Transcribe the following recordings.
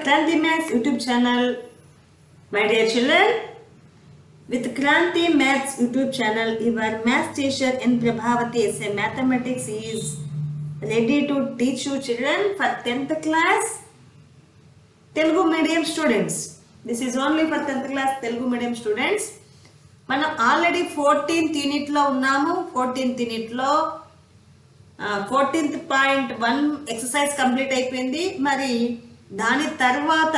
Kranti Maths YouTube channel, my dear children. With Kranti Maths YouTube channel, your maths teacher N. Prabhavati SA Mathematics is ready to teach you children for 10th class Telugu medium students. This is only for 10th class Telugu medium students. మనం already 14th యూనిట్లో ఉన్నాము. 14th యూనిట్లో 14.1 exercise complete అయిపోయింది. మరి దాని తర్వాత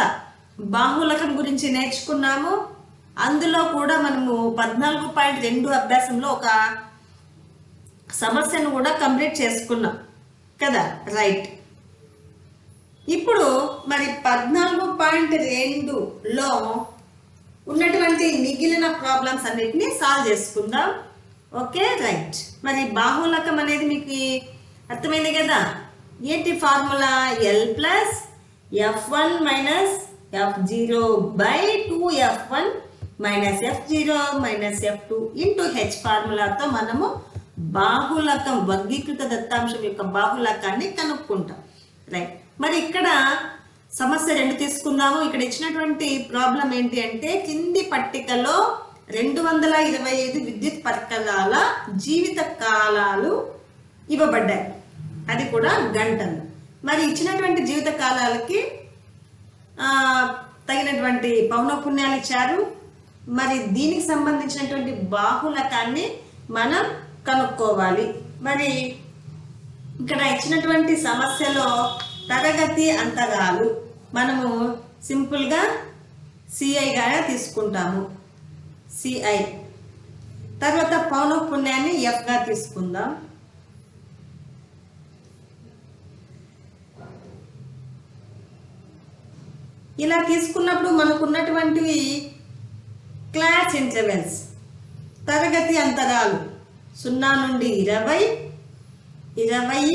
బాహుళకం గురించి నేర్చుకున్నాము. అందులో కూడా మనము 14.2 అభ్యాసంలో ఒక సమస్యను కూడా కంప్లీట్ చేసుకున్నాం కదా, రైట్. ఇప్పుడు మరి 14.2లో ఉన్నటువంటి మిగిలిన ప్రాబ్లమ్స్ అన్నిటిని సాల్వ్ చేసుకుందాం. Okay, right. మరి బాహుళకం అనేది మీకు అర్థమైంది కదా. ఏంటి formula? L plus F1 minus F0 by 2F1 minus F0 minus F2 into H ఫార్ములాతో మనము బాహుళకం వర్గీకృత దత్తాంశం యొక్క బాహుళకాన్ని కనుక్కుంటాం, రైట్. మరి ఇక్కడ సమస్య 2 తీసుకుందాము. ఇక్కడ ఇచ్చినటువంటి ప్రాబ్లం ఏంటి అంటే కింది పట్టికలో 225 విద్యుత్ పరికరాల జీవిత కాలాలు ఇవ్వబడ్డాయి, అది కూడా గంటలు. మరి ఇచ్చినటువంటి జీవిత కాలాలకి తగినటువంటి పౌనఃపున్యాలు ఇచ్చారు. మరి దీనికి సంబంధించినటువంటి బాహుళకాన్ని మనం కనుక్కోవాలి. మరి ఇక్కడ ఇచ్చినటువంటి సమస్యలో తరగతి అంతరాలు మనము సింపుల్గా సిఐగా తీసుకుంటాము, సిఐ. తర్వాత పౌనఃపున్యాన్ని ఎఫ్గా తీసుకుందాం. ఇలా తీసుకున్నప్పుడు మనకు ఉన్నటువంటివి క్లాస్ ఇంటర్వెల్స్, తరగతి అంతరాలు 0 నుండి 20, 20,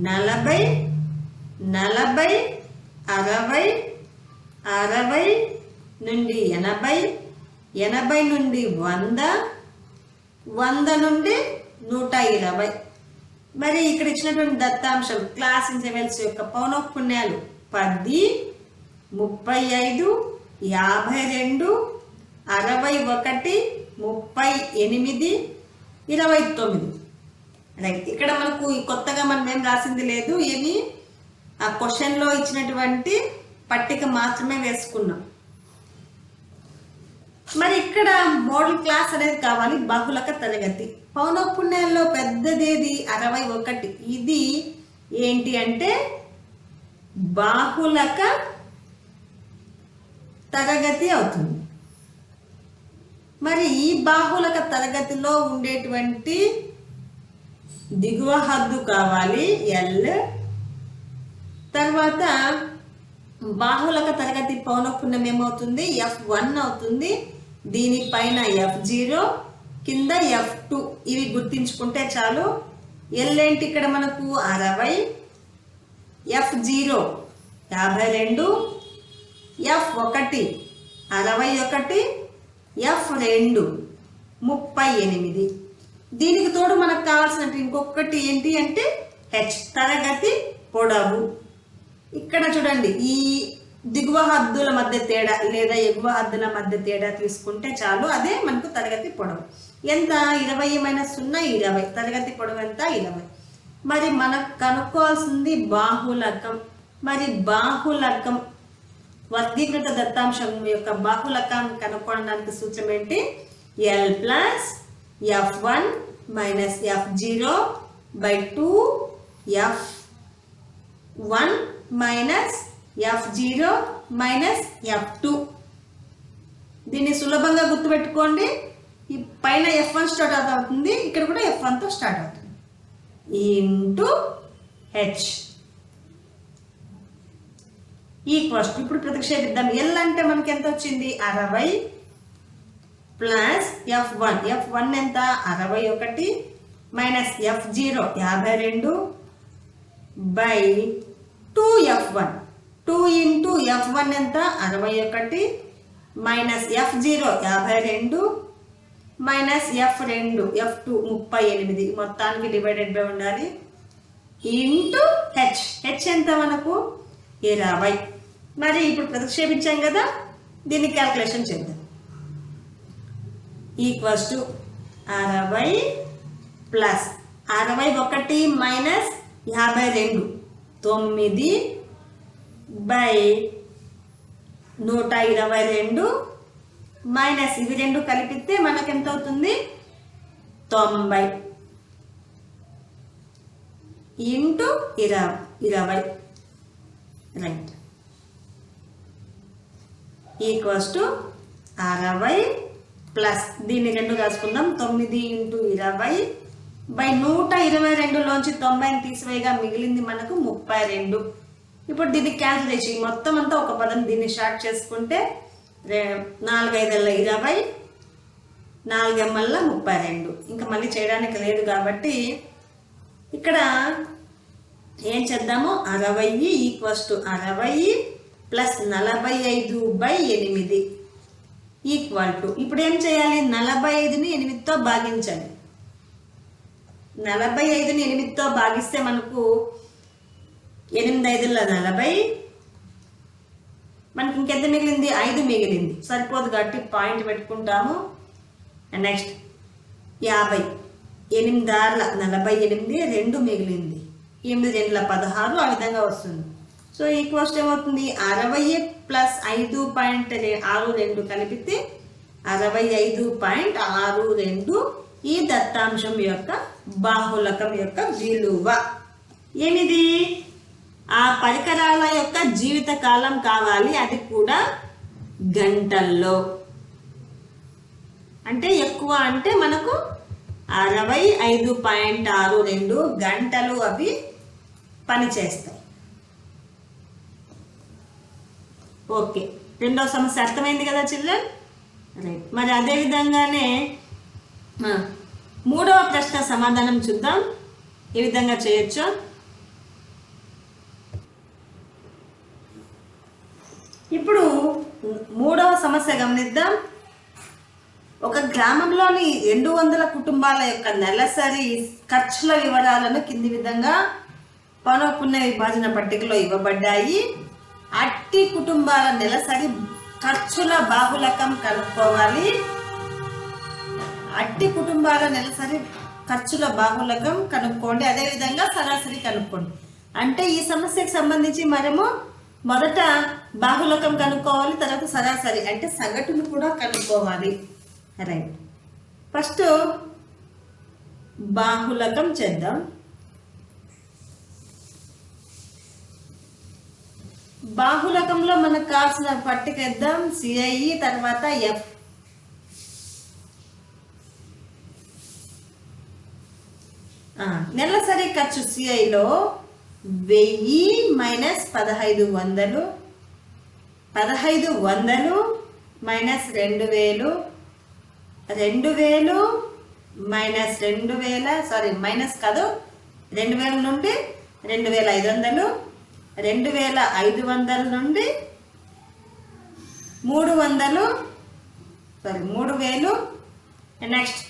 40, 40, 60, 60 నుండి 80, 80 నుండి 100, 100 నుండి 120. మరి ఇక్కడ ఇచ్చినటువంటి దత్తాంశం క్లాస్ ఇంటర్వెల్స్ యొక్క పౌనఃపున్యాలు 10, 35, 52, 61, 38, 29. రైట్. ఇక్కడ మనకు కొత్తగా మనం ఏం రాసింది లేదు, ఏమి ఆ క్వశ్చన్లో ఇచ్చినటువంటి పట్టిక మాత్రమే వేసుకున్నాం. మరి ఇక్కడ మోడల్ క్లాస్ అనేది కావాలి, బాహుళక తరగతి. పౌనఃపున్యాల్లో పెద్దదేది 61. ఇది ఏంటి అంటే బాహుళక తరగతి అవుతుంది. మరి ఈ బాహుళక తరగతిలో ఉండేటువంటి దిగువ హద్దు కావాలి ఎల్. తర్వాత బాహుళక తరగతి పౌనఃపున్యం ఏమవుతుంది? F1 అవుతుంది. దీనిపైన F0, కింద F2. ఇవి గుర్తించుకుంటే చాలు. ఎల్ ఏంటి ఇక్కడ మనకు 60, F0 52, F1 61, F2 38. దీనికి తోడు మనకు కావాల్సిన ఇంకొకటి ఏంటి అంటే హెచ్, తరగతి పొడవు. ఇక్కడ చూడండి, ఈ దిగువ హద్దుల మధ్య తేడా లేదా ఎగువ హద్దుల మధ్య తేడా తీసుకుంటే చాలు, అదే మనకు తరగతి పొడవు. ఎంత? 20 - 0 20. తరగతి పొడవు ఎంత? 20. మరి మనకు కనుక్కోవాల్సింది బాహుళకం. మరి బాహుళకం వర్గీకృత దత్తాంశం యొక్క బాహుళకాన్ని కనుక్కోవడానికి సూత్రం ఏంటి? L plus F1 minus F0 by 2F1 minus F0 minus F2. దీన్ని సులభంగా గుర్తుపెట్టుకోండి. ఈ పైన F1 స్టార్ట్ అవుతుంది, ఇక్కడ కూడా F1తో స్టార్ట్ అవుతుంది, ఇంటూ హెచ్ ఈక్వల్స్. ఇప్పుడు ప్రతిక్షేపిద్దాం. ఎల్ అంటే మనకి ఎంత వచ్చింది? 60 ప్లస్ F1. F1 ఎంత? 61 minus F0 52 by 2F1. 2 into F1 ఎంత? 61 మైనస్ F0 52 మైనస్ F2 38. మొత్తానికి డివైడెడ్ బై ఉండాలి ఇంటూ హెచ్. హెచ్ ఎంత మనకు? 20. మరి ఇప్పుడు ప్రతిక్షేపించాం కదా, దీన్ని క్యాల్కులేషన్ చేద్దాం. Equals to 60 plus 61 minus 52 9/122 minus ఇవి రెండు కలిపితే మనకు ఎంత అవుతుంది 90 into 20 right equals to 60 plus దీన్ని రెండు రాసుకుందాం 9 ఇంటూ 20 బై 122లోంచి 90ని తీసివేయగా మిగిలింది మనకు 32. ఇప్పుడు దీన్ని క్యాన్సిల్ చేసి మొత్తం అంతా ఒక పదం దీన్ని షార్ట్ చేసుకుంటే 4 5 20 4 ఎమ్మల్ల 32. ఇంకా మళ్ళీ చేయడానికి లేదు కాబట్టి ఇక్కడ ఏం చేద్దాము 60 equals to 60 plus 45/8 equal to ఇప్పుడు ఏం చేయాలి 45ని 8తో భాగించాలి. 45ని 8తో భాగిస్తే మనకు 8 5 40 మనకి ఇంకెంత మిగిలింది 5 మిగిలింది సరిపోదు కాబట్టి పాయింట్ పెట్టుకుంటాము. నెక్స్ట్ 50 8 6 48 2 మిగిలింది 8 2 16 ఆ విధంగా వస్తుంది. సో ఈక్వల్స్ ఏమవుతుంది 60 ప్లస్ 5.62 కలిపితే 65.62 ఈ దత్తాంశం యొక్క బాహుళకం యొక్క విలువ. ఏమిది ఆ పరికరాల యొక్క జీవిత కాలం కావాలి, అది కూడా గంటల్లో. అంటే ఎక్కువ అంటే మనకు 65.62 గంటలు అవి పనిచేస్తాయి. ఓకే, రెండో సమస్య అర్థమైంది కదా చిల్డ్రన్ రైట్. మరి అదే విధంగానే మూడవ ప్రశ్న సమాధానం చూద్దాం ఏ విధంగా చేయొచ్చో. ఇప్పుడు మూడవ సమస్య గమనిద్దాం. ఒక గ్రామంలోని 200 కుటుంబాల యొక్క నెలసరి ఖర్చుల వివరాలను కింది విధంగా పౌనఃపున్య విభాజన పట్టికలో ఇవ్వబడ్డాయి. అట్టి కుటుంబాల నెలసరి ఖర్చుల బాహుళకం కనుక్కోవాలి. అట్టి కుటుంబాల నెలసరి ఖర్చుల బాహుళకం కనుక్కోండి, అదేవిధంగా సరాసరి కనుక్కోండి. అంటే ఈ సమస్యకు సంబంధించి మనము మొదట బాహుళకం కనుక్కోవాలి, తర్వాత సరాసరి అంటే సగటును కూడా కనుక్కోవాలి. రైట్, ఫస్ట్ బాహుళకం చేద్దాం. బాహుళకంలో మనకు కావాల్సిన పట్టిక ఇద్దాం. సిఐఈ తర్వాత ఎఫ్. నెలసరి ఖర్చు సిఐలో 1000 minus 1500, 1500 minus 2000, 2000 minus 2000 sorry minus కాదు 2000 నుండి 2500, 2500 నుండి 3000 నెక్స్ట్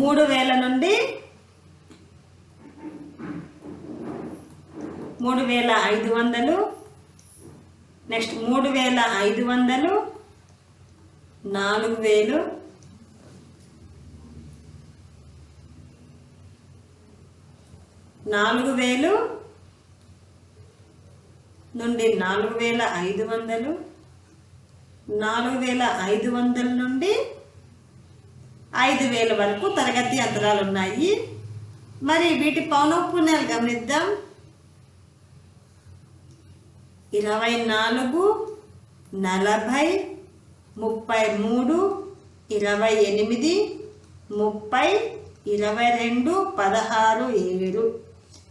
3000 నుండి 3500 నెక్స్ట్ 3500 4000 4000 నుండి 4500, 4500 నుండి 5000 వరకు తరగతి అంతరాలు ఉన్నాయి. మరి వీటి పౌనఃపున్యాలు గమనిద్దాం. 24, 40, 33, 28, 30, 22, 16, 7.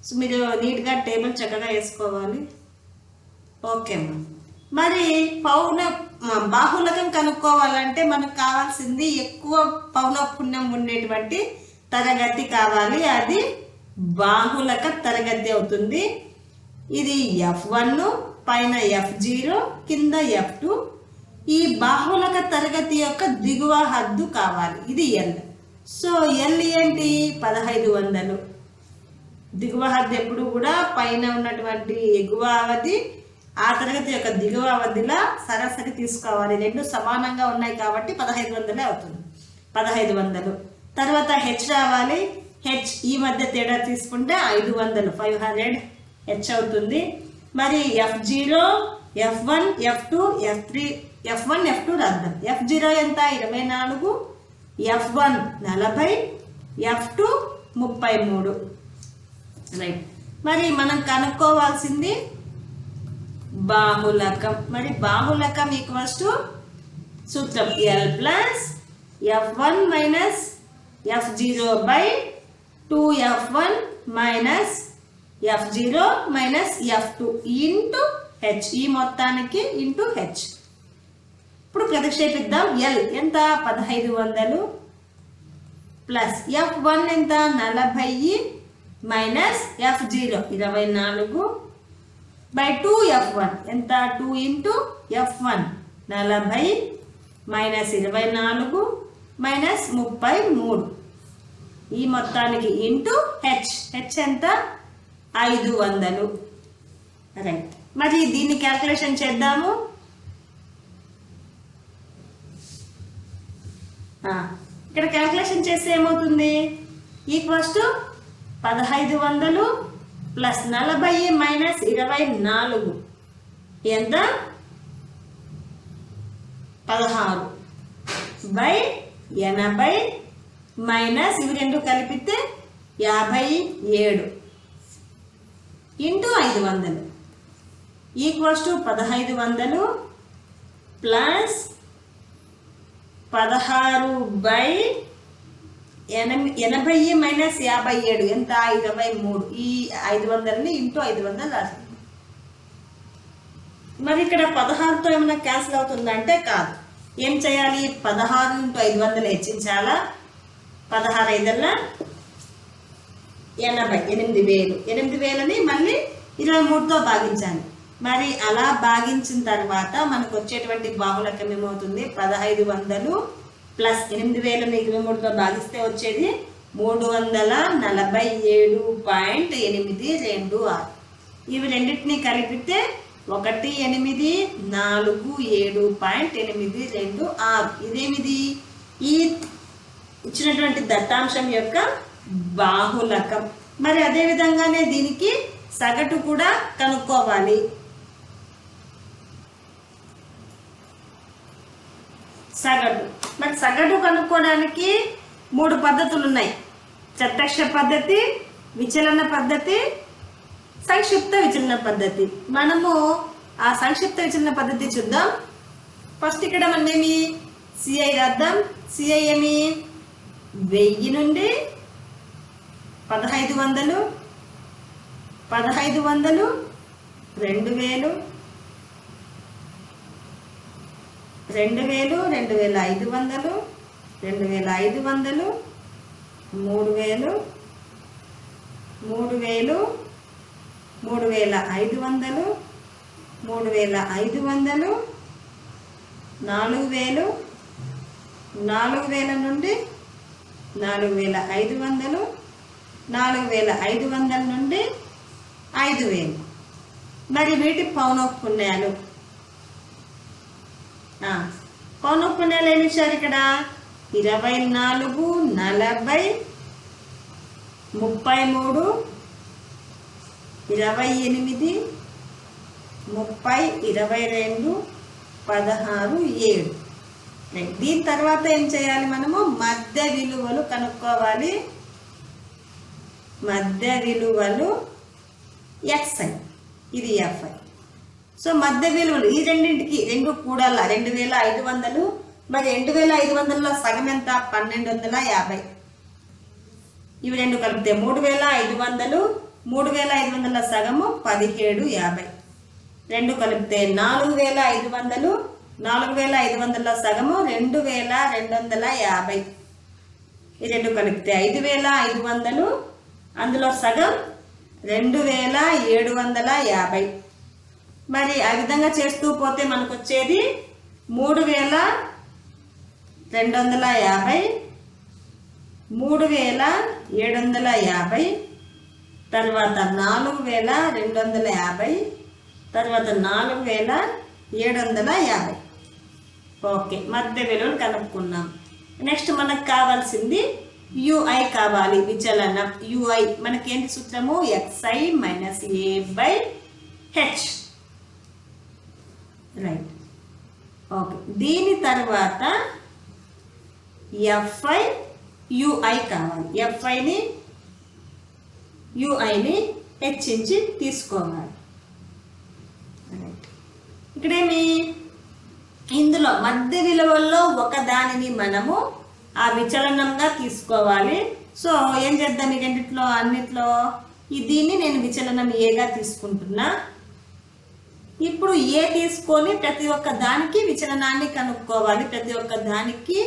సో మీరు నీట్గా టేబుల్ చక్కగా వేసుకోవాలి. ఓకే అమ్మా. మరి బాహుళకం కనుక్కోవాలంటే మనకు కావాల్సింది ఎక్కువ పౌనఃపున్యం ఉండేటువంటి తరగతి కావాలి, అది బాహుళక తరగతి అవుతుంది. ఇది F1 పైన F0 కింద F2. ఈ బాహుళక తరగతి యొక్క దిగువ హద్దు కావాలి, ఇది L. సో ఎల్ ఏంటి 1500. దిగువ హద్దు ఎప్పుడు కూడా పైన ఉన్నటువంటి ఎగువ అవధి ఆ తరగతి యొక్క దిగువ అవధిలా సరాసరి తీసుకోవాలి. రెండు సమానంగా ఉన్నాయి కాబట్టి 1500 అవుతుంది. 1500 తర్వాత హెచ్ రావాలి. హెచ్ ఈ మధ్య తేడా తీసుకుంటే 500 500 హెచ్ అవుతుంది. మరి F0 F1 F2 F3 F1 F2 రాద్దాం. F0 ఎంత 24, F1 40, F2 33. రైట్. మరి మనం కనుక్కోవాల్సింది బాహులకం. మరి బాహులకం ఈక్వల్స్ టు సూత్రం L plus F1 minus F0 by 2F1 minus F0 minus F2 into H. ఈ మొత్తానికి ఇంటూ హెచ్. ఇప్పుడు ప్రతిక్షేపిద్దాం. ఎల్ ఎంత 1500 ప్లస్ F1 ఎంత 40 మైనస్ F0 24 బై 2F1 ఎంత 2 ఇంటూ F1 40 మైనస్ 24 మైనస్ 33. ఈ మొత్తానికి ఇంటూ హెచ్. హెచ్ ఎంత 500. రైట్. మరి దీన్ని క్యాల్కులేషన్ చేద్దాము. ఇక్కడ క్యాల్కులేషన్ చేస్తే ఏమవుతుంది? ఈక్వల్స్ టు 1500 ప్లస్ 40 మైనస్ 24 ఎంత 16 బై 80 మైనస్ ఇవి రెండు కలిపితే 57 into 500 equals to 1500 plus 16 by 80 minus 57 ఎంత 23. ఈ 500ని ఇంటూ 500 రాస్తుంది. మరి ఇక్కడ 16తో ఏమైనా క్యాన్సిల్ అవుతుందంటే కాదు. ఏం చేయాలి? 16 ఇంటూ 500 హెచ్చించాలా. 16 5ల 80 8000. 8000ని మళ్ళీ 23తో భాగించాలి. మరి అలా భాగించిన తర్వాత మనకు వచ్చేటువంటి బాహులకం ఏమవుతుంది? 1500 ప్లస్ 8000ని 23తో భాగిస్తే వచ్చేది 347.826. ఇవి రెండింటిని కలిపితే 1847.826. ఇదేమిది? ఈ ఇచ్చినటువంటి దత్తాంశం యొక్క బాహులకం. మరి అదే విధంగానే దీనికి సగటు కూడా కనుక్కోవాలి. సగటు. మరి సగటు కనుక్కోవడానికి 3 పద్ధతులు ఉన్నాయి. ప్రత్యక్ష పద్ధతి, విచలన పద్ధతి, సంక్షిప్త విచలన పద్ధతి. మనము ఆ సంక్షిప్త విచలన పద్ధతి చూద్దాం. ఫస్ట్ ఇక్కడ మనం ఏమి సిఐ రాద్దాం. సిఐ ఏమి 1000 నుండి 1500 2000 2500 2500 2500 3000 3500 3500 4000 4000 నుండి 4500 4500 నుండి 5000. మరి వీటి పౌనఃపున్యాలు. పౌనఃపున్యాలు ఏమి ఇచ్చారు ఇక్కడ? 24 40 33 28 30 22 16 7. దీని తర్వాత ఏం చేయాలి? మనము మధ్య విలువలు కనుక్కోవాలి. మధ్య విలువలు xi, ఇది fi. సో మధ్య విలువలు ఈ రెండింటికి రెండు కూడాలా 2500. మరి 2500లో సగం ఎంత? 1250. ఇవి రెండు కలిపితే 3500. 3500లో సగము 1750. రెండు కలిపితే 4500. 4500లో సగము 2250. ఈ రెండు కలిపితే 5500. అందులో సగం 2750. మరి ఆ విధంగా చేస్తూ పోతే మనకు వచ్చేది 3250 3750, తర్వాత 4250, తర్వాత 4750. ఓకే, మధ్య విలువలు కనుక్కున్నాం. నెక్స్ట్ మనకు కావాల్సింది ui కావాలి, విచలనం ui. మనకేంటి సూత్రము? xi minus a by H. Right. Okay, దీని తర్వాత fi ui కావాలి. uiని హెచ్చించి తీసుకోవాలి. రైట్. ఇక్కడేమి, ఇందులో మధ్య విలువల్లో ఒక దానిని మనము ఆ విచలనంగా తీసుకోవాలి. సో ఏం చేద్దాం? ఈ రెండిట్లో అన్నిట్లో దీన్ని నేను విచలనం ఏగా తీసుకుంటున్నా. ఇప్పుడు ఏ తీసుకొని ప్రతి ఒక్క దానికి విచలనాన్ని కనుక్కోవాలి, ప్రతి ఒక్క దానికి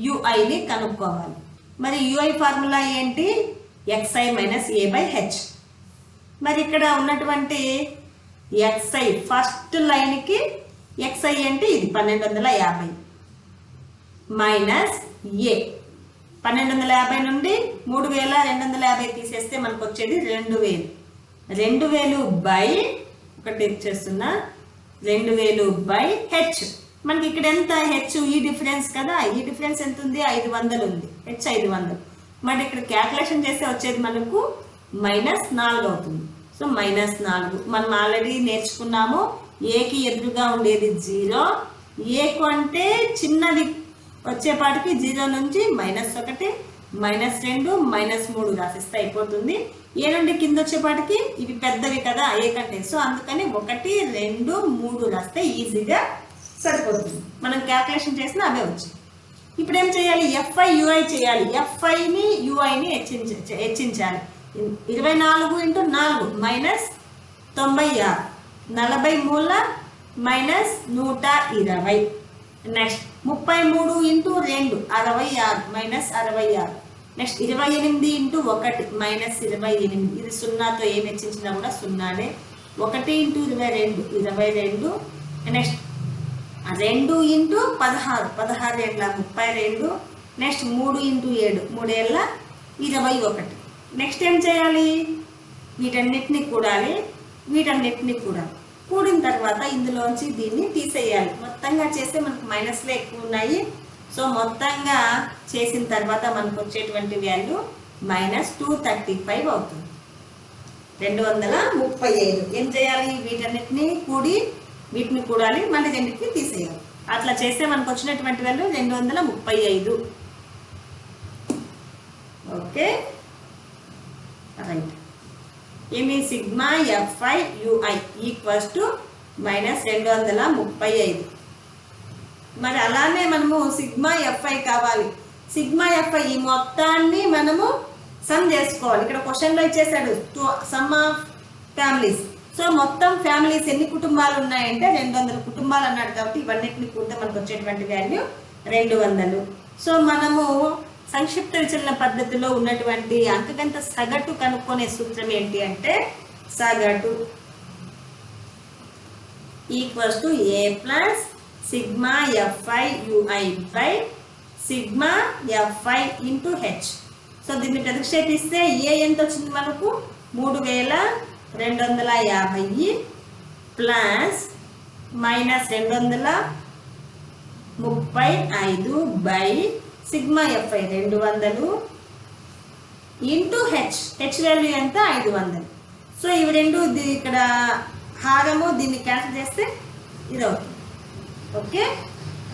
యుఐని కనుక్కోవాలి. మరి యుఐ ఫార్ములా ఏంటి? xi minus A by H. మరి ఇక్కడ ఉన్నటువంటి xi ఫస్ట్ లైన్కి xi అంటే ఇది 1250 మైనస్ ఏ. 1250 నుండి 3250 తీసేస్తే మనకు వచ్చేది 2000. 2000 బై ఒకటి చేస్తున్నా, 2000 బై హెచ్. మనకి ఇక్కడ ఎంత హెచ్? ఈ డిఫరెన్స్ కదా, ఈ డిఫరెన్స్ ఎంత ఉంది? 500 ఉంది, హెచ్ 500. మరి ఇక్కడ క్యాల్కులేషన్ చేస్తే వచ్చేది మనకు -4 అవుతుంది. సో -4 మనం ఆల్రెడీ నేర్చుకున్నాము. ఏకి ఎదురుగా ఉండేది 0, ఏకు అంటే చిన్నది వచ్చేపాటికి 0 నుంచి -1, -2, -3 రాసిస్తే అయిపోతుంది. ఏ నుండి కింద వచ్చేపాటికి ఇవి పెద్దవి కదా ఏ కంటే, సో అందుకని 1, 2, 3 రాస్తే ఈజీగా సరిపోతుంది. మనం క్యాల్కులేషన్ చేసిన అవే వచ్చాయి. ఇప్పుడు ఏం చేయాలి? fi ui చేయాలి. fiని uiని హెచ్చించాలి. 24 × 4 -96, 40 మూల -120. నెక్స్ట్ 33 × 2 66 -66. నెక్స్ట్ 28 × 1 -28. ఇది సున్నాతో ఏమి హెచ్చించినా కూడా సున్నానే. 1 × 22 22. నెక్స్ట్ 2 × 16 16 ఏళ్ళ 32. నెక్స్ట్ 3 × 7 3 ఏళ్ళ 21. నెక్స్ట్ ఏం చేయాలి? వీటన్నిటిని కూడాలి, వీటన్నిటిని కూడాలి. కూడిన తర్వాత ఇందులోంచి దీన్ని తీసేయాలి. మొత్తంగా చేస్తే మనకు మైనస్లే ఎక్కువ ఉన్నాయి. సో మొత్తంగా చేసిన తర్వాత మనకు వచ్చేటువంటి వాల్యూ -235 అవుతుంది. 235. ఏం చేయాలి? వీటన్నిటిని కూడి వీటిని కూడాలి, మళ్ళీ రెండింటిని తీసేయాలి. అట్లా చేస్తే మనకు వచ్చినటువంటి వాల్యూ 235. Okay, right. ఏమి? Sigma fi ui equals to -235. మరి అలానే మనము సిగ్మా fi కావాలి. సిగ్మా fi ఈ మొత్తాన్ని మనము సమ్ చేసుకోవాలి. ఇక్కడ క్వశ్చన్లో ఇచ్చేసాడు సమ్ ఆఫ్ ఫ్యామిలీస్. సో మొత్తం ఫ్యామిలీస్ ఎన్ని కుటుంబాలు ఉన్నాయంటే 200 కుటుంబాలు అన్నాడు. కాబట్టి ఇవన్నిటిని కూడితే మనకు వచ్చేటువంటి వాల్యూ 200. సో మనము సంక్షిప్త విచలన పద్ధతిలో ఉన్నటువంటి అంకగణిత సగటు కనుక్కునే సూత్రం ఏంటి అంటే సగటు equals to a plus sigma fi ui by sigma fi into H. So దీన్ని ప్రతిక్షేపిస్తే ఏ ఎంత వచ్చింది మనకు? 3250 plus -235 by sigma fi 200 into H. H value ఎంత? 500. సో ఇవి రెండు ఇక్కడ హారము, దీన్ని క్యాన్సిల్ చేస్తే ఇది అవుతుంది. Okay,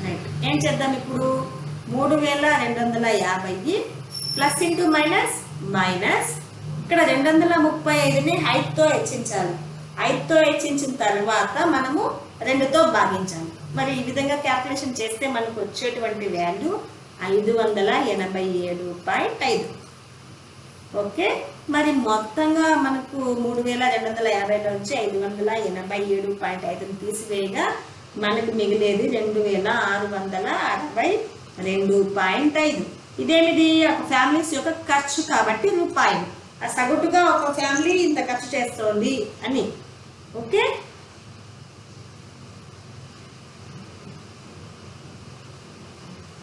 right. ఏం చేద్దాం ఇప్పుడు? 3250 ప్లస్ ఇంటూ మైనస్ మైనస్. ఇక్కడ 235ని 5తో హెచ్చించాలి. 5తో హెచ్చించిన తర్వాత మనము 2తో భాగించాలి. మరి ఈ విధంగా క్యాల్కులేషన్ చేస్తే మనకు వచ్చేటువంటి వాల్యూ 587.5. ఓకే, మరి మొత్తంగా మనకు 3250 నుంచి 587.5 తీసివేయగా మనకు మిగిలేది 2662.5. ఇదేమిది? ఒక ఫ్యామిలీస్ యొక్క ఖర్చు కాబట్టి రూపాయలు. ఆ సగటుగా ఒక ఫ్యామిలీ ఇంత ఖర్చు చేస్తోంది అని. ఓకే,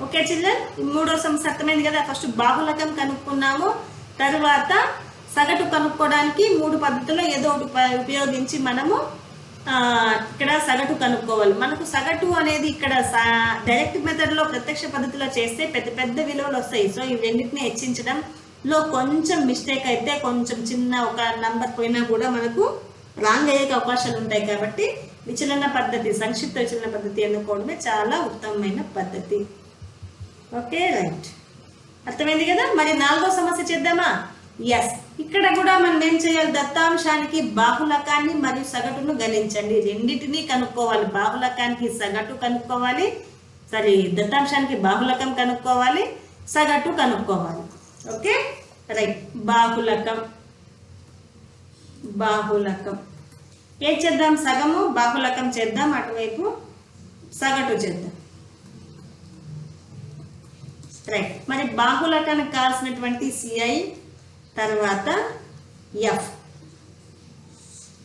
ఓకే చిల్డ్రన్, మూడో సమస్య అర్థమైంది కదా. ఫస్ట్ బాహుళకం కనుక్కున్నాము, తర్వాత సగటు కనుక్కోవడానికి 3 పద్ధతుల్లో ఏదో ఒకటి ఉపయోగించి మనము ఇక్కడ సగటు కనుక్కోవాలి. మనకు సగటు అనేది ఇక్కడ డైరెక్ట్ మెథడ్లో ప్రత్యక్ష పద్ధతిలో చేస్తే పెద్ద పెద్ద విలువలు వస్తాయి. సో ఈ రెండింటిని హెచ్చించడంలో కొంచెం మిస్టేక్ అయితే, కొంచెం చిన్న ఒక నంబర్ పోయినా కూడా మనకు రాంగ్ అయ్యే అవకాశాలు ఉంటాయి. కాబట్టి విచలన పద్ధతి, సంక్షిప్త విచలన పద్ధతి ఎన్నుకోవడమే చాలా ఉత్తమమైన పద్ధతి. ఓకే రైట్, అర్థమైంది కదా. మరి 4వ సమస్య చేద్దామా? ఎస్, ఇక్కడ కూడా మనం ఏం చేయాలి? దత్తాంశానికి బాహుళకాన్ని మరియు సగటును గణించండి. రెండింటినీ కనుక్కోవాలి. బాహుళకానికి సగటు కనుక్కోవాలి, దత్తాంశానికి బాహుళకం కనుక్కోవాలి, సగటు కనుక్కోవాలి. ఓకే రైట్, బాహుళకం ఏం చేద్దాం? సగము బాహుళకం చేద్దాం, అటువైపు సగటు చేద్దాం. రైట్, మరి బాహుళకానికి కావాల్సినటువంటి సిఐ తర్వాత ఎఫ్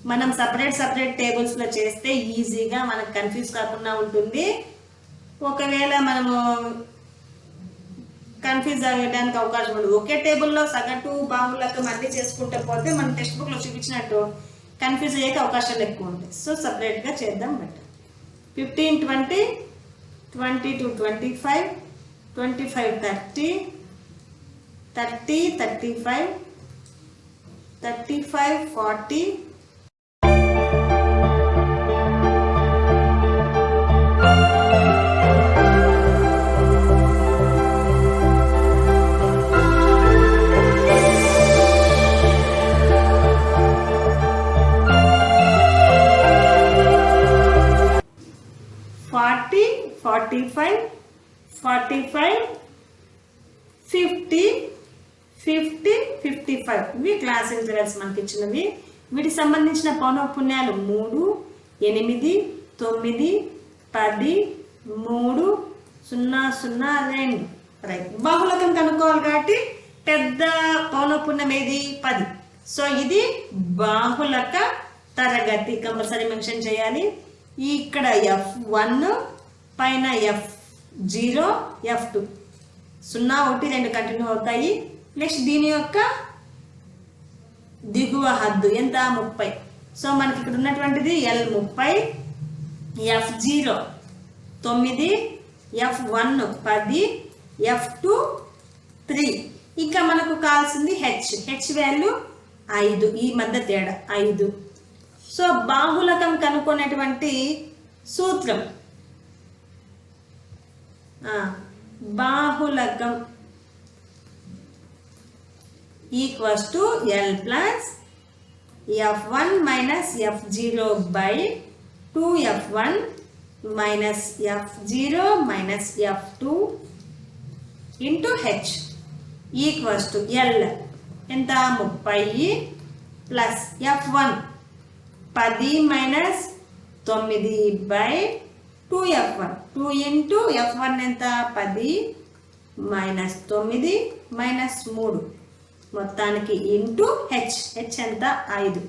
మనం సపరేట్ టేబుల్స్లో చేస్తే ఈజీగా మనకు కన్ఫ్యూజ్ కాకుండా ఉంటుంది. ఒకవేళ మనము కన్ఫ్యూజ్ అవ్వడానికి అవకాశం ఉండదు. ఒకే టేబుల్లో సగటు బాహుళకం అన్ని చేసుకుంటే పోతే మనం టెక్స్ట్ బుక్లో చూపించినట్టు కన్ఫ్యూజ్ అయ్యే అవకాశాలు ఎక్కువ ఉంటాయి. సో సపరేట్గా చేద్దాం. Better 15, 20, 20 to 25, 25, 30, 30, 35, 35, 40, 40, 45, 45, 50, 50, 55. ఇవి క్లాస్ ఇంటర్వెల్స్ మనకి ఇచ్చినవి. వీటికి సంబంధించిన పౌనఃపున్యాలు 3, 8, 9, 10, 3, 0, 0, 2. రైట్, బాహుళకం కనుక్కోవాలి కాబట్టి పెద్ద పౌనఃపున్యం ఏది? 10. సో ఇది బాహుళక తరగతి కంపల్సరీ మెన్షన్ చేయాలి. ఇక్కడ F1 పైన F0, F2 0, 1, 2 కంటిన్యూ అవుతాయి. నెక్స్ట్ దీని యొక్క దిగువ హద్దు ఎంత? 30. సో మనకి ఇక్కడ ఉన్నటువంటిది L30, F0 9, F1 10, F2 3. ఇంకా మనకు కావాల్సింది హెచ్ వాల్యూ 5. ఈ మధ్య తేడా 5. సో బాహుళకం కనుక్కునేటువంటి సూత్రం, బాహుళకం equals to L plus F1 minus F0 by 2F1 minus F0 minus F2 into H equals to L ఎంత? 30 plus F1 10 minus 9 by 2F1. 2 into F1 ఎంత? 10 మైనస్ 9 మైనస్ 3 మొత్తానికి ఇంటూ హెచ్ ఎంత? 5.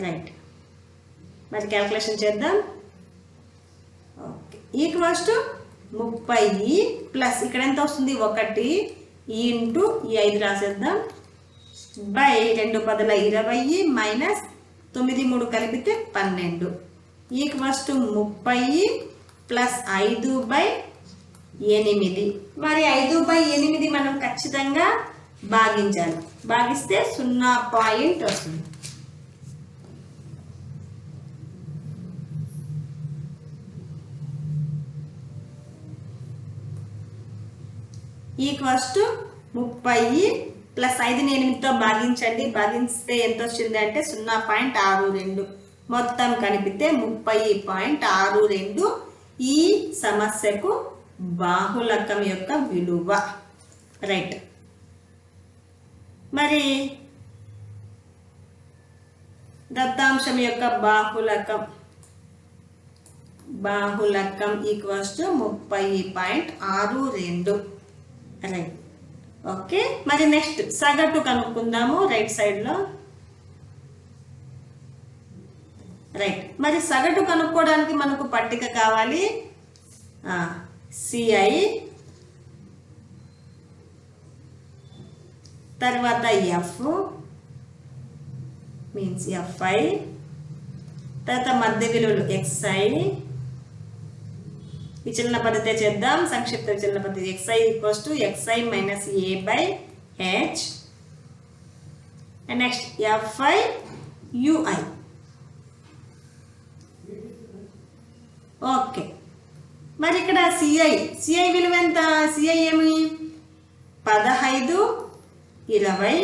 రైట్, మరి calculation చేద్దాం. Okay, equals to 30 plus ఇక్కడ ఎంత వస్తుంది? 1 into ఈ 5 రాసేద్దాం బై 2 10 20 మైనస్ 9 3 కలిపితే 12 ఈక్వల్స్ టు 30 ప్లస్ 5 బై 8. మరి 5 బై 8 మనం ఖచ్చితంగా భాగించాలి. భాగిస్తే 0 వస్తుంది. ఈక్వల్స్ టు 30 ప్లస్ 5ని 8తో భాగించండి. భాగిస్తే ఎంత వచ్చింది అంటే 0.62. మొత్తం కలిపితే 30.62 ఈ సమస్యకు బాహుళకం యొక్క విలువ. రైట్, మరి దత్తాంశం యొక్క బాహుళకం ఈక్వల్స్ టు 30.62. Right, okay. మరి నెక్స్ట్ సగటు కనుక్కుందాము రైట్ సైడ్లో. రైట్, మరి సగటు కనుక్కోవడానికి మనకు పట్టిక కావాలి. సిఐ తర్వాత ఎఫ్ మీన్స్ ఎఫ్ఐ, తర్వాత మధ్య విలువలు xi. విచలన పద్ధతి చేద్దాం, సంక్షిప్త విచలన పద్ధతి. xi = xi - a/h. And next fi ui. Okay, మరి ఇక్కడ సిఐ విలువ ఎంత? సిఐ ఏమి? 15, 20,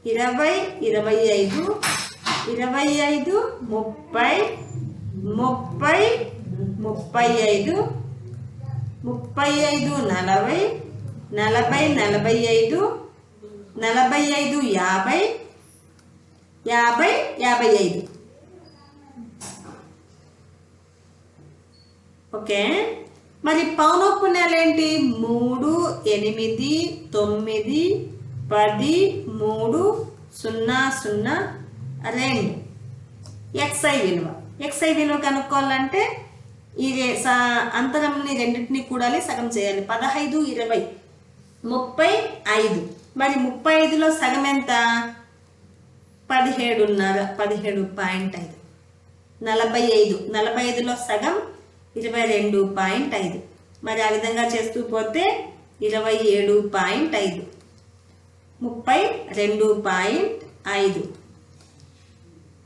20, 25, 25, 30, 30, 35, 35, 40, 40, 45, 45, 50, 50, 55. ఓకే, మరి పౌనఃపున్యాలు ఏంటి? 3, 8, 9, 10, 3, 0, 0, 2. xi విలువ కనుక్కోవాలంటే ఇది అంతరంని రెండింటిని కూడాలి, సగం చేయాలి. 15, 20, 35. మరి 35లో సగం ఎంత? 17.5. 17.5. 45. 45లో సగం 22.5. మరి ఆ విధంగా చేస్తూ పోతే 27.5, 32.5,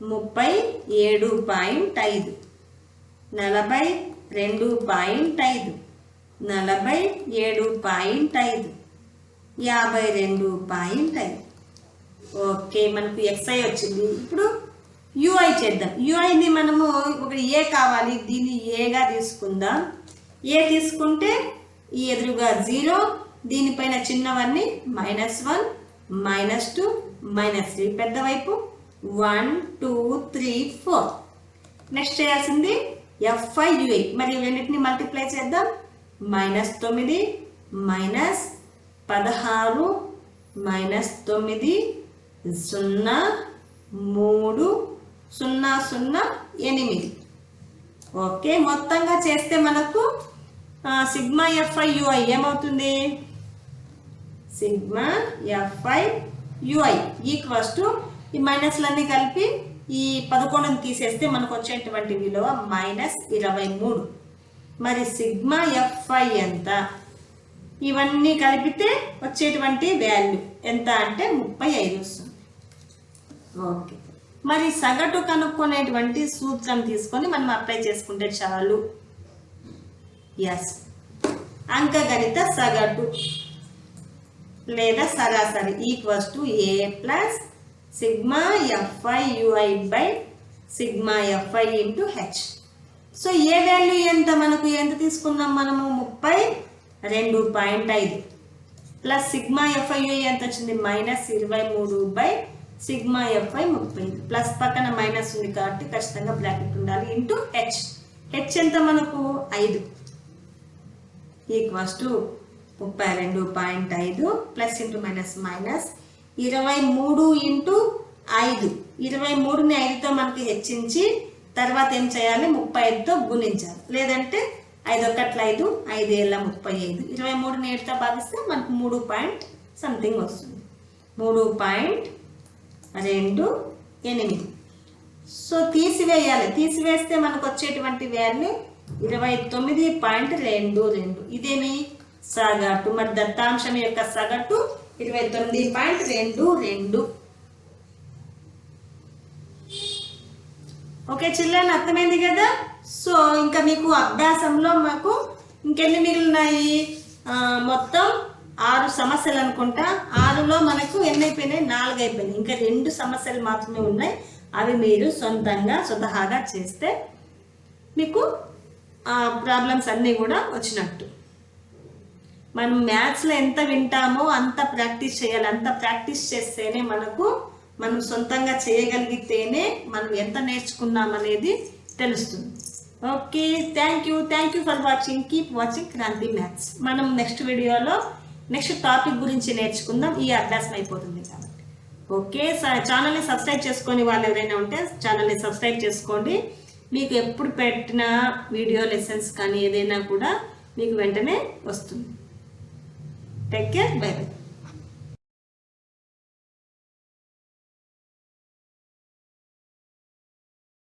37.5, 42.5, 47.5, 52.5. ఓకే, మనకు xi వచ్చింది. ఇప్పుడు ui చేద్దాం. uiని మనము ఒక ఏ కావాలి, దీన్ని ఏగా తీసుకుందాం. ఏ తీసుకుంటే ఈ ఎదురుగా 0, దీనిపైన చిన్నవన్నీ -1, -2, -3, పెద్ద వైపు 1, 2, 3, 4. నెక్స్ట్ చేయాల్సింది fi ui. మరి రెండింటిని మల్టిప్లై చేద్దాం. -9, -16, -9, 0, 3, 0, 0, 8. ఓకే, మొత్తంగా చేస్తే మనకు సిగ్మా fi ui ఏమవుతుంది? సిగ్మా fi ui ఈ మైనస్లన్నీ కలిపి ఈ 11ని తీసేస్తే మనకు వచ్చేటువంటి విలువ -23. మరి సిగ్మా fi ఎంత? ఇవన్నీ కలిపితే వచ్చేటువంటి వాల్యూ ఎంత అంటే 35 వస్తుంది. ఓకే, మరి సగటు కనుక్కునేటువంటి సూత్రం తీసుకొని మనం అప్లై చేసుకుంటే చాలు. ఎస్, అంకగణిత సగటు లేదా సరాసరి a + sigma fi ui / sigma fi × h. So A value ఎంత? మనకు ఎంత తీసుకున్నాం మనము? 32.5 ప్లస్ సిగ్మా fi ui ఎంత వచ్చింది? -23 / సిగ్మా fi 35. ప్లస్ పక్కన మైనస్ ఉంది కాబట్టి ఖచ్చితంగా బ్రాకెట్ ఉండాలి. Into h. h ఎంత మనకు? 5 = 32.5 ప్లస్ ఇంటూ మైనస్ 23 ఇంటూ 5. 23ని 5తో మనకి హెచ్చించి తర్వాత ఏం చేయాలి? 35తో గుణించాలి. లేదంటే 5 × 5, 5 × 35. 23ని 7తో భాగిస్తే మనకు 3 పాయింట్ సంథింగ్ వస్తుంది. 3.28. సో తీసివేయాలి. తీసివేస్తే మనకు వచ్చేటువంటి వాల్యూ 29.22. ఇదేమి? సగటు. మరి దత్తాంశం యొక్క సగటు 29.22. ఓకే చిల్డ్రన్, అర్థమైంది కదా? సో ఇంకా మీకు అభ్యాసంలో మాకు ఇంకెన్ని మిగిలినాయి? మొత్తం 6 సమస్యలు అనుకుంటా. 6లో మనకు ఎన్ని అయిపోయినాయి? 4 అయిపోయినాయి. ఇంకా 2 సమస్యలు మాత్రమే ఉన్నాయి. అవి మీరు స్వతహాగా చేస్తే మీకు ప్రాబ్లమ్స్ అన్నీ కూడా వచ్చినట్టు. మనం మ్యాథ్స్లో ఎంత వింటామో అంత ప్రాక్టీస్ చేయాలి. అంత ప్రాక్టీస్ చేస్తేనే మనం సొంతంగా చేయగలిగితేనే మనం ఎంత నేర్చుకున్నాం అనేది తెలుస్తుంది. Okay, thank you for watching. Keep watching Kranti maths. మనం నెక్స్ట్ వీడియోలో నెక్స్ట్ టాపిక్ గురించి నేర్చుకుందాం. ఈ అభ్యాసం అయిపోతుంది కాబట్టి. ఓకే, ఛానల్ని సబ్స్క్రైబ్ చేసుకొని వాళ్ళు ఎవరైనా ఉంటే ఛానల్ని సబ్స్క్రైబ్ చేసుకోండి. మీకు ఎప్పుడు పెట్టిన వీడియో లెసన్స్ కానీ ఏదైనా కూడా మీకు వెంటనే వస్తుంది. Take care, by by.